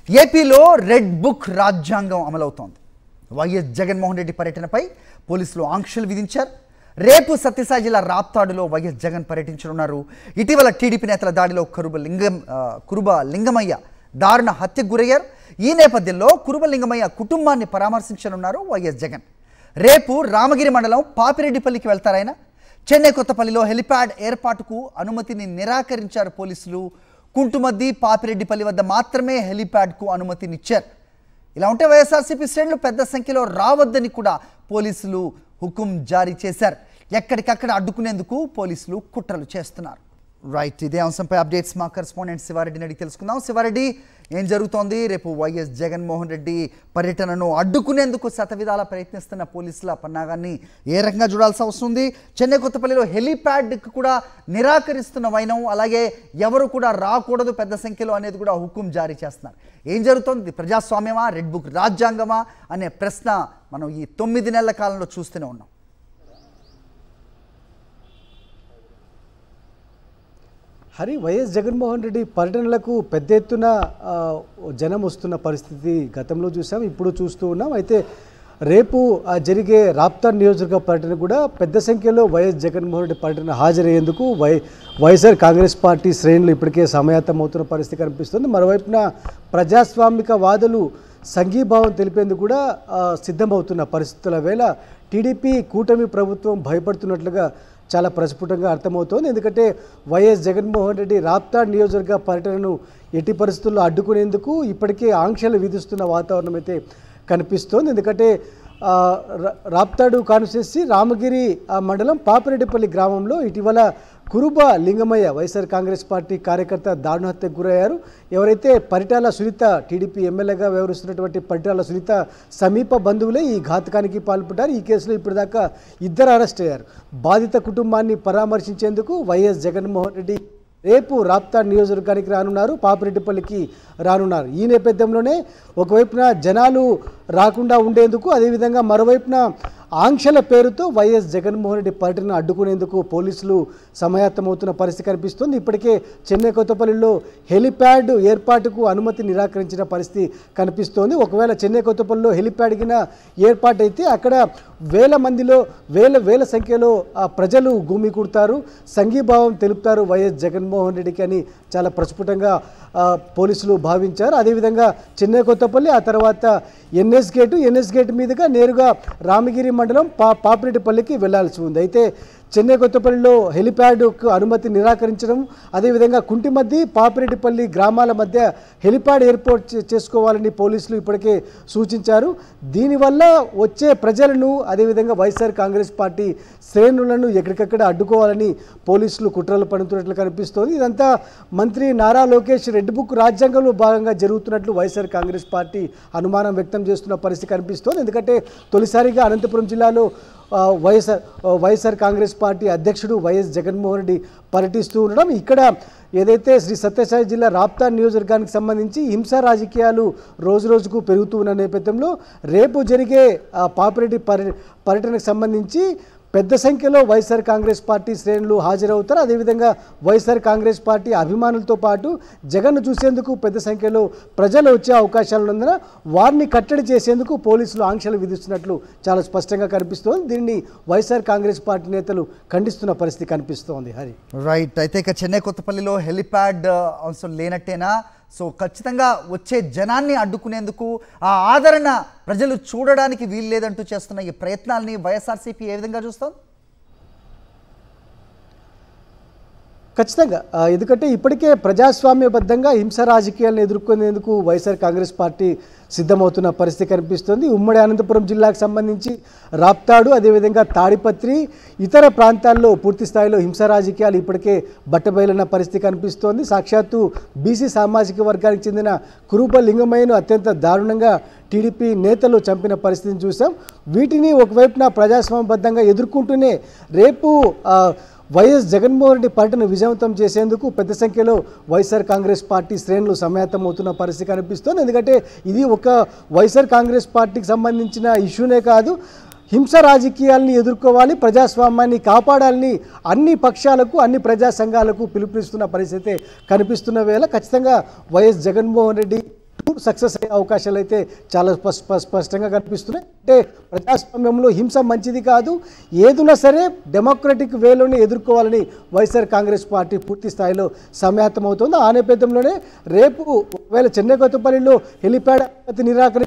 ఏపీలో red book రాజ్యాంగం అమలవుతోంది. వైఎస్ జగన్మోహన్ రెడ్డి పర్యటనపై పోలీసులు ఆంక్షలు విధించారు. రేపు సత్యసాయి జిల్లా రాప్తాడులో వైఎస్ జగన్ పర్యటించనున్నారు. ఇటీవల టీడీపీ నేతల దాడిలో కురుబ లింగమయ్య దారుణ హత్యకు గురయ్యారు. ఈ నేపథ్యంలో కురుబ లింగమయ్య కుటుంబాన్ని పరామర్శించనున్నారు వైఎస్ జగన్. రేపు రామగిరి మండలం పాపిరెడ్డిపల్లికి వెళ్తారాయన. చెన్నై కొత్తపల్లిలో హెలిప్యాడ్ ఏర్పాటుకు అనుమతిని నిరాకరించారు పోలీసులు. కుంటుమద్ది పాపిరెడ్డిపల్లి వద్ద మాత్రమే హెలిప్యాడ్కు అనుమతినిచ్చారు. ఇలా ఉంటే వైఎస్ఆర్సీపీ శ్రేణులు పెద్ద సంఖ్యలో రావద్దని కూడా పోలీసులు హుకుం జారీ చేశారు. ఎక్కడికక్కడ అడ్డుకునేందుకు పోలీసులు కుట్రలు చేస్తున్నారు. రైట్, ఇదే అంశంపై అప్డేట్స్ మా కరెస్పాండెంట్ శివారెడ్డిని అడిగి తెలుసుకుందాం. శివారెడ్డి, ఏం జరుగుతోంది? రేపు వైఎస్ జగన్మోహన్ రెడ్డి పర్యటనను అడ్డుకునేందుకు శతవిధాల ప్రయత్నిస్తున్న పోలీసుల పన్నాగాన్ని ఏ రకంగా చూడాల్సి వస్తుంది? చెన్నై కొత్తపల్లిలో హెలిప్యాడ్కి కూడా నిరాకరిస్తున్న వైనం, అలాగే ఎవరు కూడా రాకూడదు పెద్ద సంఖ్యలో అనేది కూడా హుకుం జారీ చేస్తున్నారు. ఏం జరుగుతోంది? ప్రజాస్వామ్యమా, రెడ్ బుక్ రాజ్యాంగమా అనే ప్రశ్న మనం ఈ 9 నెలల కాలంలో చూస్తూనే ఉన్నాం. హరి, వైఎస్ జగన్మోహన్ రెడ్డి పర్యటనలకు పెద్ద ఎత్తున జనం వస్తున్న పరిస్థితి గతంలో చూసాం, ఇప్పుడు చూస్తూ ఉన్నాం. అయితే రేపు జరిగే రాప్తాడ్ నియోజకవర్గ పర్యటన కూడా పెద్ద సంఖ్యలో వైఎస్ జగన్మోహన్ రెడ్డి పర్యటన హాజరయ్యేందుకు వైఎస్ఆర్ కాంగ్రెస్ పార్టీ శ్రేణులు ఇప్పటికే సమాయత్తమవుతున్న పరిస్థితి కనిపిస్తుంది. మరోవైపున ప్రజాస్వామిక వాదులు సంఘీభావం తెలిపేందుకు కూడా సిద్ధమవుతున్న పరిస్థితుల వేళ టీడీపీ కూటమి ప్రభుత్వం భయపడుతున్నట్లుగా చాలా ప్రస్ఫుటంగా అర్థమవుతోంది. ఎందుకంటే వైఎస్ జగన్మోహన్ రెడ్డి రాప్తాడ్ నియోజకవర్గ పర్యటనను ఎట్టి పరిస్థితుల్లో అడ్డుకునేందుకు ఇప్పటికే ఆంక్షలు విధిస్తున్న వాతావరణం అయితే కనిపిస్తోంది. ఎందుకంటే రాప్తాడు కాన్స్టిట్యున్సీ రామగిరి మండలం పాపిరెడ్డిపల్లి గ్రామంలో ఇటీవల కురుబ లింగమయ్య వైఎస్ఆర్ కాంగ్రెస్ పార్టీ కార్యకర్త దారుణ హత్యకు గురయ్యారు. ఎవరైతే పరిటాల సునీత టీడీపీ ఎమ్మెల్యేగా వ్యవహరిస్తున్నటువంటి పరిటాల సునీత సమీప బంధువులే ఈ ఘాతకానికి పాల్పడ్డారు. ఈ కేసులో ఇప్పటిదాకా 2 అరెస్ట్ అయ్యారు. బాధిత కుటుంబాన్ని పరామర్శించేందుకు వైఎస్ జగన్మోహన్ రెడ్డి రేపు రాప్తాడ్ నియోజకవర్గానికి రానున్నారు, పాపిరెడ్డిపల్లికి రానున్నారు. ఈ నేపథ్యంలోనే ఒకవైపున జనాలు రాకుండా ఉండేందుకు, అదేవిధంగా మరోవైపున ఆంక్షల పేరుతో వైఎస్ జగన్మోహన్ రెడ్డి పర్యటన అడ్డుకునేందుకు పోలీసులు సమాయత్తమవుతున్న పరిస్థితి కనిపిస్తుంది. ఇప్పటికే చెన్నై కొత్తపల్లిలో హెలిప్యాడ్ ఏర్పాటుకు అనుమతి నిరాకరించిన పరిస్థితి కనిపిస్తోంది. ఒకవేళ చెన్నై కొత్తపల్లిలో హెలిప్యాడ్ కింద ఏర్పాటైతే అక్కడ వేల సంఖ్యలో ప్రజలు గుమికూడతారు, సంఘీభావం తెలుపుతారు వైఎస్ జగన్మోహన్ రెడ్డికి అని చాలా ప్రస్ఫుటంగా పోలీసులు భావించారు. అదేవిధంగా చెన్నై కొత్తపల్లి, ఆ తర్వాత ఎన్ఎస్ గేట్ మీదుగా నేరుగా రామగిరి మండలం పాపిరెడ్డిపల్లికి వెళ్లాల్సి ఉంది. అయితే చెన్నై కొత్తపల్లిలో హెలిప్యాడ్కు అనుమతి నిరాకరించడం, అదేవిధంగా కుంటిమద్ది పాపిరెడ్డిపల్లి గ్రామాల మధ్య హెలిప్యాడ్ ఏర్పాటు చేసుకోవాలని పోలీసులు ఇప్పటికే సూచించారు. దీనివల్ల వచ్చే ప్రజలను, అదేవిధంగా వైఎస్ఆర్ కాంగ్రెస్ పార్టీ శ్రేణులను ఎక్కడికక్కడ అడ్డుకోవాలని పోలీసులు కుట్రలు పడుతున్నట్లు కనిపిస్తోంది. ఇదంతా మంత్రి నారా లోకేష్ రెడ్ బుక్ రాజ్యాంగంలో భాగంగా జరుగుతున్నట్లు వైఎస్ఆర్ కాంగ్రెస్ పార్టీ అనుమానం వ్యక్తం చేస్తున్న పరిస్థితి కనిపిస్తోంది. ఎందుకంటే తొలిసారిగా అనంతపురం జిల్లాలో వైఎస్ఆర్ కాంగ్రెస్ పార్టీ అధ్యక్షుడు వైఎస్ జగన్మోహన్ రెడ్డి పర్యటిస్తూ ఉండడం, ఇక్కడ ఏదైతే శ్రీ సత్యసాయి జిల్లా రాప్తాడ్ నియోజకవర్గానికి సంబంధించి హింసా రాజకీయాలు రోజుకు పెరుగుతూ ఉన్న నేపథ్యంలో రేపు జరిగే పాపిరెడ్డి పర్యటనకు సంబంధించి పెద్ద సంఖ్యలో వైఎస్ఆర్ కాంగ్రెస్ పార్టీ శ్రేణులు హాజరవుతారు. అదేవిధంగా వైఎస్ఆర్ కాంగ్రెస్ పార్టీ అభిమానులతో పాటు జగన్ను చూసేందుకు పెద్ద సంఖ్యలో ప్రజలు వచ్చే అవకాశాలు ఉన్నందున వారిని కట్టడి చేసేందుకు పోలీసులు ఆంక్షలు విధిస్తున్నట్లు చాలా స్పష్టంగా కనిపిస్తోంది. దీన్ని వైఎస్ఆర్ కాంగ్రెస్ పార్టీ నేతలు ఖండిస్తున్న పరిస్థితి కనిపిస్తోంది. హరి, రైట్, అయితే ఇక చెన్నై కొత్తపల్లిలో హెలిప్యాడ్ అవసరం లేనట్టేనా? సో ఖచ్చితంగా వచ్చే జనాన్ని అడ్డుకునేందుకు, ఆ ఆదరణ ప్రజలు చూడడానికి వీలు లేదంటూ చేస్తున్న ఈ ప్రయత్నాలని వైఎస్ఆర్సీపీ ఏ విధంగా చూస్తాం? ఖచ్చితంగా, ఎందుకంటే ఇప్పటికే ప్రజాస్వామ్యబద్ధంగా హింస రాజకీయాలను ఎదుర్కొనేందుకు వైఎస్ఆర్ కాంగ్రెస్ పార్టీ సిద్ధమవుతున్న పరిస్థితి కనిపిస్తుంది. ఉమ్మడి అనంతపురం జిల్లాకు సంబంధించి రాప్తాడు, అదేవిధంగా తాడిపత్రి, ఇతర ప్రాంతాల్లో పూర్తి స్థాయిలో హింస రాజకీయాలు ఇప్పటికే బట్టబయలున్న పరిస్థితి కనిపిస్తోంది. సాక్షాత్తు బీసీ సామాజిక వర్గానికి చెందిన కురుబ లింగమయ్యను అత్యంత దారుణంగా టీడీపీ నేతలు చంపిన పరిస్థితిని చూసాం. వీటిని ఒకవైపున ప్రజాస్వామ్యబద్ధంగా ఎదుర్కొంటూనే రేపు వైఎస్ జగన్మోహన్ రెడ్డి పర్యటన విజయవంతం చేసేందుకు పెద్ద సంఖ్యలో వైఎస్ఆర్ కాంగ్రెస్ పార్టీ శ్రేణులు సమాయత్తమవుతున్న పరిస్థితి కనిపిస్తోంది. ఎందుకంటే ఇది ఒక వైఎస్ఆర్ కాంగ్రెస్ పార్టీకి సంబంధించిన ఇష్యూనే కాదు, హింస రాజకీయాల్ని ఎదుర్కోవాలి, ప్రజాస్వామ్యాన్ని కాపాడాలని అన్ని పక్షాలకు, అన్ని ప్రజా సంఘాలకు పిలుపునిస్తున్న పరిస్థితి కనిపిస్తున్న వేళ ఖచ్చితంగా వైఎస్ జగన్మోహన్ రెడ్డి సక్సెస్ అయ్యే అవకాశాలు అయితే చాలా స్పష్టంగా కనిపిస్తున్నాయి. అంటే ప్రజాస్వామ్యంలో హింస మంచిది కాదు, ఏదున్నా సరే డెమోక్రటిక్ వేలోనే ఎదుర్కోవాలని వైఎస్ఆర్ కాంగ్రెస్ పార్టీ పూర్తి స్థాయిలో సమాయత్తమవుతుంది. ఆ నేపథ్యంలోనే రేపు ఒకవేళ చెన్నై కొత్తపల్లిలో హెలిప్యాడ్ అనుమతి నిరాకరి